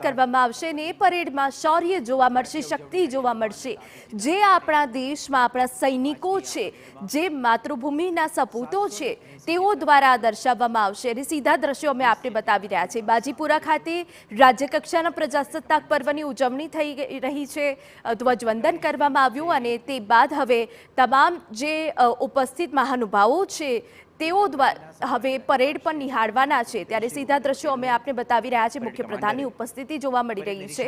કરવામાં આવશે ને એ પરેડમાં શૌર્ય જોવા મળશે, શક્તિ જોવા મળશે, જે આપણા દેશમાં આપણા સૈનિકો છે, જે માતૃભૂમિના સપૂતો છે, તેઓ દ્વારા દર્શાવવામાં આવશે અને સીધા દ્રશ્યો અમે આપને બતાવી રહ્યા છીએ. બાજીપુરા ખાતે રાજ્યકક્ષાના પ્રજાસત્તાક પર્વની ઉજવણી થઈ રહી છે, ધ્વજવંદન કરવામાં આવ્યું અને તે બાદ હવે તમામ જે ઉપસ્થિત મહાનુભાવો છે તેઓ દ્વારા હવે પરેડ પણ નિહાળવાના છે. ત્યારે સીધા દ્રશ્યો અમે આપને બતાવી રહ્યા છીએ. મુખ્યપ્રધાનની ઉપસ્થિતિ જોવા મળી રહી છે,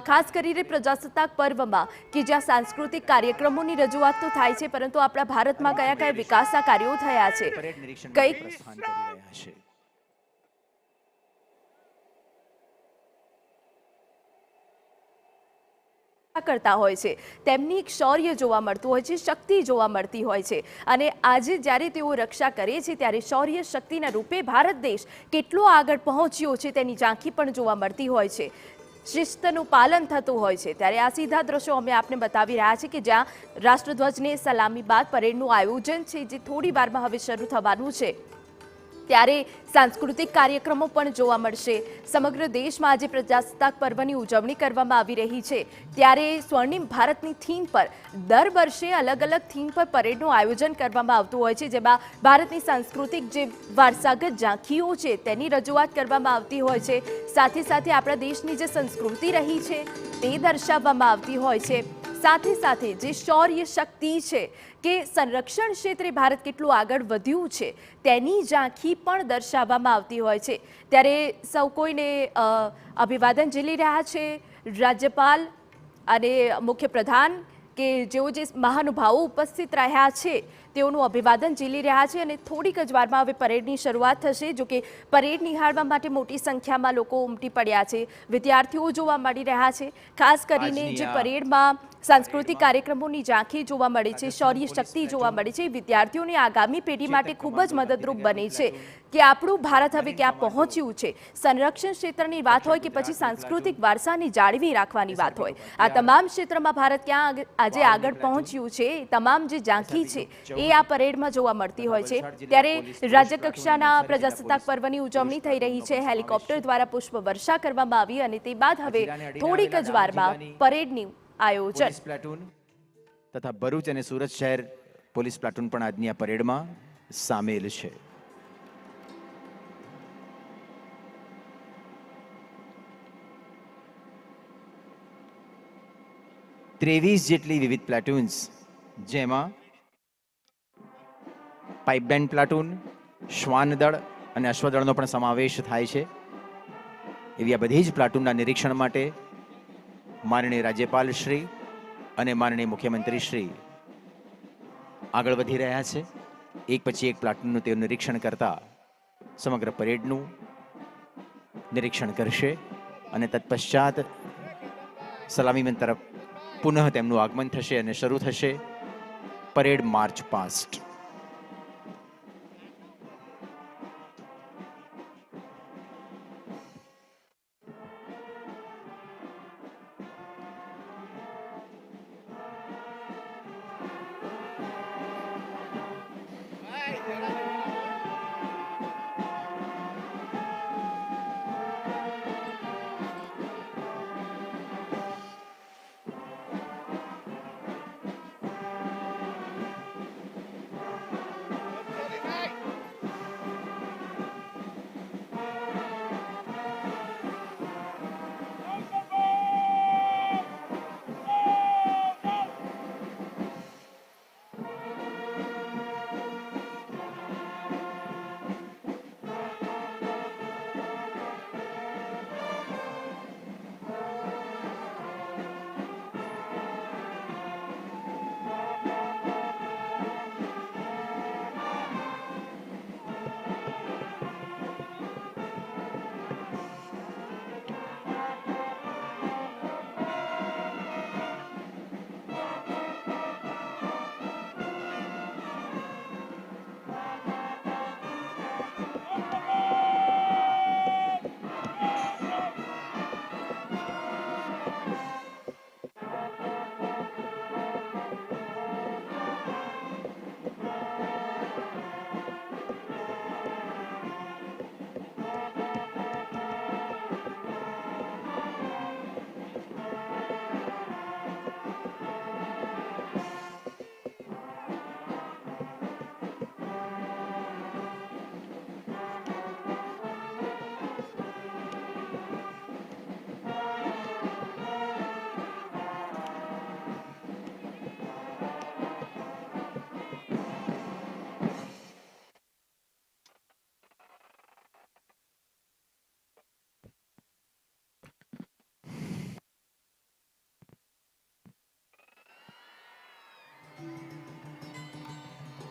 ખાસ કરીને પ્રજાસત્તાક પર્વમાં કે જ્યાં સાંસ્કૃતિક કાર્યક્રમોની રજૂઆત તો થાય છે, પરંતુ આપણા ભારતમાં કયા કયા વિકાસના કાર્યો થયા છે, કઈ કરતા હોય છે, તેમની એક શૌર્ય જોવા મળતું હોય છે, શક્તિ જોવા મળતી હોય છે. અને આજે જ્યારે તેઓ રક્ષા કરે છે ત્યારે શૌર્ય શક્તિના રૂપે ભારત દેશ કેટલો આગળ પહોંચ્યો છે તેની ઝાંખી પણ જોવા મળતી હોય છે, શિસ્તનું પાલન થતું હોય છે. ત્યારે આ સીધા દ્રશ્યો અમે આપને બતાવી રહ્યા છીએ કે જ્યાં રાષ્ટ્રધ્વજને સલામી બાદ પરેડનું આયોજન છે, જે થોડી વારમાં હવે શરૂ થવાનું છે. ત્યારે સાંસ્કૃતિક કાર્યક્રમો પણ જોવા મળશે. સમગ્ર દેશમાં આજે પ્રજાસત્તાક પર્વની ઉજવણી કરવામાં આવી રહી છે, ત્યારે સ્વર્ણિમ ભારતની થીમ પર દર વર્ષે અલગ અલગ થીમ પર પરેડનું આયોજન કરવામાં આવતું હોય છે, જેમાં ભારતની સાંસ્કૃતિક જે વારસાગત ઝાંખીઓ છે તેની રજૂઆત કરવામાં આવતી હોય છે. સાથે સાથે આપણા દેશની જે સંસ્કૃતિ રહી છે તે દર્શાવવામાં આવતી હોય છે. સાથે સાથે જે શૌર્ય શક્તિ છે કે સંરક્ષણ ક્ષેત્રે ભારત કેટલું આગળ વધ્યું છે તેની ઝાંખી પણ દર્શાવવામાં આવતી હોય છે. ત્યારે સૌ કોઈને અભિવાદન ઝીલી રહ્યા છે રાજ્યપાલ અને મુખ્યપ્રધાન, કે જેઓ જે મહાનુભાવો ઉપસ્થિત રહ્યા છે તેઓનું અભિવાદન ઝીલી રહ્યા છે. અને થોડીક જ વારમાં હવે પરેડની શરૂઆત થશે. જો કે પરેડ નિહાળવા માટે મોટી સંખ્યામાં લોકો ઉમટી પડ્યા છે, વિદ્યાર્થીઓ જોવા મળી રહ્યા છે. ખાસ કરીને જે પરેડમાં સાંસ્કૃતિક કાર્યક્રમોની ઝાંખી જોવા મળે છે, શૌર્ય શક્તિ જોવા મળે છે, વિદ્યાર્થીઓની આગામી પેઢી માટે ખૂબ જ મદદરૂપ બને છે કે આપણું ભારત હવે ક્યાં પહોંચ્યું છે. સંરક્ષણ ક્ષેત્રની વાત હોય કે પછી સાંસ્કૃતિક વારસાને જાળવી રાખવાની વાત હોય, આ તમામ ક્ષેત્રમાં ભારત ક્યાં આજે આગળ પહોંચ્યું છે, તમામ જે ઝાંખી છે એ આ પરેડમાં જોવા મળતી હોય છે. ત્યારે રાજ્યકક્ષાના પ્રજાસત્તાક પર્વની ઉજવણી થઈ રહી છે, હેલિકોપ્ટર દ્વારા પુષ્પ વર્ષા કરવામાં આવી અને તે બાદ હવે થોડીક જ વારમાં પરેડની આયોજન. પ્લાટૂન તથા ભરૂચ અને સુરત શહેર પોલીસ પ્લાટૂન પણ આજની આ પરેડમાં સામેલ છે. ત્રેવીસ જેટલી વિવિધ પ્લાટૂન્સ, જેમાં પાઇપબેન્ડ પ્લાટૂન, શ્વાન દળ અને અશ્વદળનો પણ સમાવેશ થાય છે. એવી આ બધી જ પ્લાટૂનના નિરીક્ષણ માટે માનનીય રાજ્યપાલ શ્રી અને માનનીય મુખ્યમંત્રી શ્રી આગળ વધી રહ્યા છે. એક પછી એક પ્લાટૂનનું તેઓ નિરીક્ષણ કરતા સમગ્ર પરેડનું નિરીક્ષણ કરશે અને તત્પશ્ચાત સલામીમેન તરફ પુનઃ તેમનું આગમન થશે અને શરૂ થશે પરેડ માર્ચ પાસ્ટ.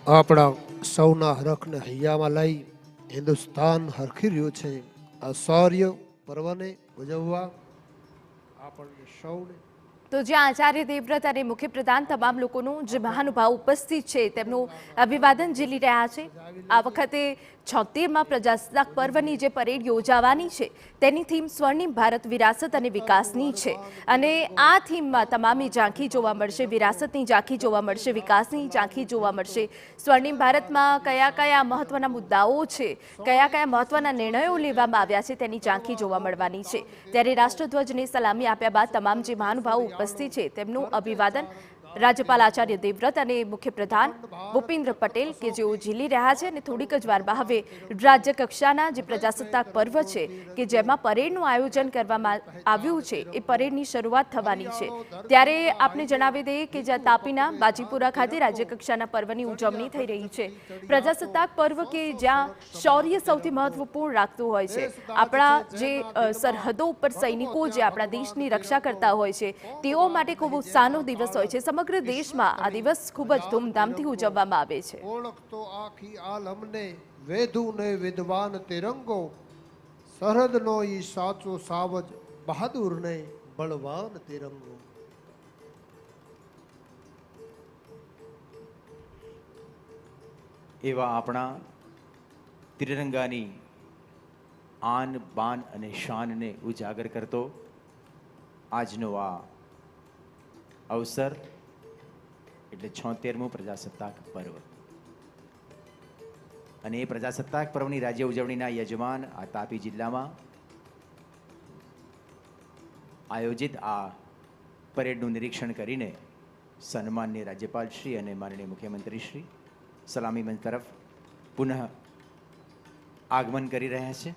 આપણા સૌના હરખને હૈયામાં લઈ હિન્દુસ્તાન હરખી રહ્યું છે. આ શૌર્ય પર્વને ઉજવવા આપણને સૌને તો જ્યાં આચાર્ય દેવવ્રત અને મુખ્યપ્રધાન તમામ લોકોનું જે મહાનુભાવ ઉપસ્થિત છે તેમનું અભિવાદન ઝીલી રહ્યા છે. આ વખતે 76માં પ્રજાસત્તાક પર્વની જે પરેડ યોજાવાની છે તેની થીમ સ્વર્ણિમ ભારત વિરાસત અને વિકાસની છે અને આ થીમમાં તમામની ઝાંખી જોવા મળશે. વિરાસતની ઝાંખી જોવા મળશે, વિકાસની ઝાંખી જોવા મળશે. સ્વર્ણિમ ભારતમાં કયા કયા મહત્વના મુદ્દાઓ છે, કયા કયા મહત્વના નિર્ણયો લેવામાં આવ્યા છે તેની ઝાંખી જોવા મળવાની છે. ત્યારે રાષ્ટ્રધ્વજને સલામી આપ્યા બાદ તમામ જે મહાનુભાવો ઉપસ્થિત છે તેમનું અભિવાદન રાજ્યપાલ આચાર્ય દેવવ્રત અને મુખ્યપ્રધાન ભૂપેન્દ્ર પટેલ કે જેઓ ઝીલી રહ્યા છે અને થોડીક જ વારમાં હવે રાજ્ય કક્ષાના જે પ્રજાસત્તાક પર્વ છે કે જેમાં પરેડનું આયોજન કરવામાં આવ્યું છે એ પરેડની શરૂઆત થવાની છે. ત્યારે આપને જણાવી દઈએ કે જ્યાં તાપીના બાજીપુરા ખાતે રાજ્ય કક્ષાના પર્વની ઉજવણી થઈ રહી છે. પ્રજાસત્તાક પર્વ કે જ્યાં શૌર્ય સૌથી મહત્વપૂર્ણ રાખતું હોય છે. આપણા જે સરહદો ઉપર સૈનિકો જે આપણા દેશની રક્ષા કરતા હોય છે તેઓ માટે ખૂબ ઉત્સાહનો દિવસ હોય છે. સમગ્ર દેશમાં આ દિવસ ખૂબ જ ધૂમધામથી ઉજવવામાં આવે છે. ઓળખતો આખી આલમને વેધુ ને વિદ્વાન તિરંગો, સરહદનો ઈ સાચો સાવજ બહાદુર ને બળવાન તિરંગો. એવા આપણા ત્રિરંગાની આન બાન અને શાનને ઉજાગર કરતો આજનો આ અવસર એટલે 76મું પ્રજાસત્તાક પર્વ અને એ પ્રજાસત્તાક પર્વની રાજ્ય ઉજવણીના યજમાન આ તાપી જિલ્લામાં આયોજિત આ પરેડનું નિરીક્ષણ કરીને સન્માનનીય રાજ્યપાલ શ્રી અને માનનીય મુખ્યમંત્રી શ્રી સલામી મંચ તરફ પુનઃ આગમન કરી રહ્યા છે.